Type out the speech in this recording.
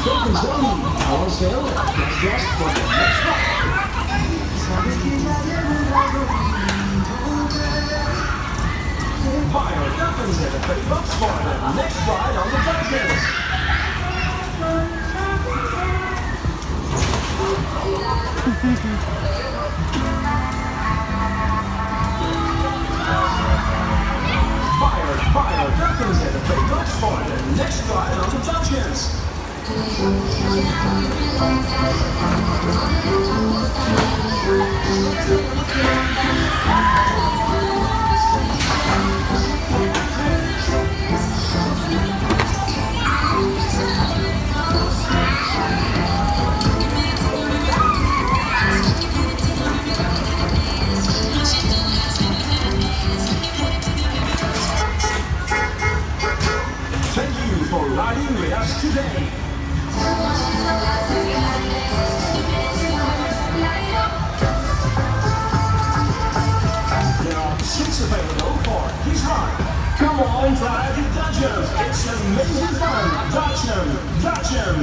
Thank you, our sailor. That's just for the next ride. Fire Duckins at the $30 for the next ride on the Duckins. Fire Duckins at the $30 for the next ride on the Duckins. Thank you for riding with us today. There are seats available for his ride. Come on, try the Dodgers. It's amazing fun. Dodge 'em, Dodge 'em.